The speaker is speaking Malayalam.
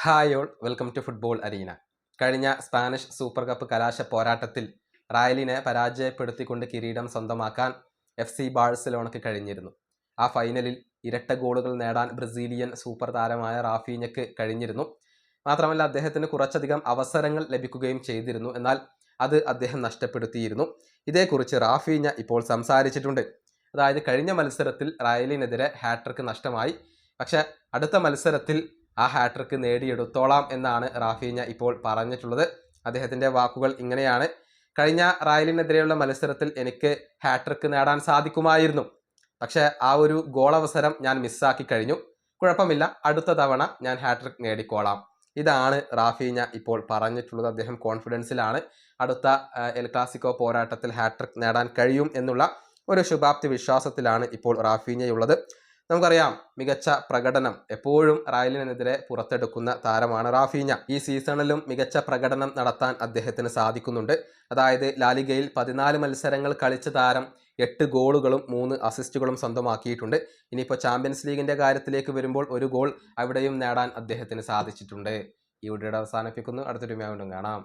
Hi all welcome to football arena. കഴിഞ്ഞ സ്പാനിഷ് സൂപ്പർ കപ്പ് കലാശ പോരാട്ടത്തിൽ റയലിനെ പരാജയപ്പെടുത്തിക്കൊണ്ട് കിരീടം സ്വന്തമാക്കാൻ FC ബാഴ്സലോണയ്ക്ക് കഴിഞ്ഞിരുന്നു. ആ ഫൈനലിൽ ഇരട്ട ഗോളുകൾ നേടാൻ ബ്രസീലിയൻ സൂപ്പർ താരമായ റാഫീഞ്ഞയ്ക്ക് കഴിഞ്ഞിരുന്നു. മാത്രമല്ല അദ്ദേഹത്തിന് കുറച്ചധികം അവസരങ്ങൾ ലഭിക്കുകയും ചെയ്തിരുന്നു. എന്നാൽ അത് അദ്ദേഹം നഷ്ടപ്പെടുത്തിയിരുന്നു. ഇതേക്കുറിച്ച് റാഫീഞ്ഞ ഇപ്പോൾ സംസാരിച്ചിട്ടുണ്ട്. അതായത് കഴിഞ്ഞ മത്സരത്തിൽ റയലിനെതിരെ ഹാട്രിക്ക് നഷ്ടമായി. പക്ഷെ അടുത്ത മത്സരത്തിൽ ആ ഹാട്രിക്ക് നേടിയെടുത്തോളാം എന്നാണ് റാഫീഞ്ഞ ഇപ്പോൾ പറഞ്ഞിട്ടുള്ളത്. അദ്ദേഹത്തിൻ്റെ വാക്കുകൾ ഇങ്ങനെയാണ്: കഴിഞ്ഞ റയലിനെതിരെയുള്ള മത്സരത്തിൽ എനിക്ക് ഹാട്രിക്ക് നേടാൻ സാധിക്കുമായിരുന്നു, പക്ഷേ ആ ഒരു ഗോൾ അവസരം ഞാൻ മിസ്സാക്കി കഴിഞ്ഞു. കുഴപ്പമില്ല, അടുത്ത തവണ ഞാൻ ഹാട്രിക്ക് നേടിക്കോളാം. ഇതാണ് റാഫീഞ്ഞ ഇപ്പോൾ പറഞ്ഞിട്ടുള്ളത്. അദ്ദേഹം കോൺഫിഡൻസിലാണ്. അടുത്ത എൽ ക്ലാസിക്കോ പോരാട്ടത്തിൽ ഹാട്രിക്ക് നേടാൻ കഴിയും എന്നുള്ള ഒരു ശുഭാപ്തി വിശ്വാസത്തിലാണ് ഇപ്പോൾ റാഫീഞ്ഞയുള്ളത്. നമുക്കറിയാം, മികച്ച പ്രകടനം എപ്പോഴും റയലിനെതിരെ പുറത്തെടുക്കുന്ന താരമാണ് റാഫീഞ്ഞ. ഈ സീസണിലും മികച്ച പ്രകടനം നടത്താൻ അദ്ദേഹത്തിന് സാധിക്കുന്നുണ്ട്. അതായത് ലാലിഗയിൽ 14 മത്സരങ്ങൾ കളിച്ച താരം 8 ഗോളുകളും 3 അസിസ്റ്റുകളും സ്വന്തമാക്കിയിട്ടുണ്ട്. ഇനിയിപ്പോൾ ചാമ്പ്യൻസ് ലീഗിൻ്റെ കാര്യത്തിലേക്ക് വരുമ്പോൾ ഒരു ഗോൾ അവിടെയും നേടാൻ അദ്ദേഹത്തിന് സാധിച്ചിട്ടുണ്ട്. ഈ വീഡിയോയുടെ അവസാനിപ്പിക്കുന്നു. അടുത്തൊരു വീണ്ടും കാണാം.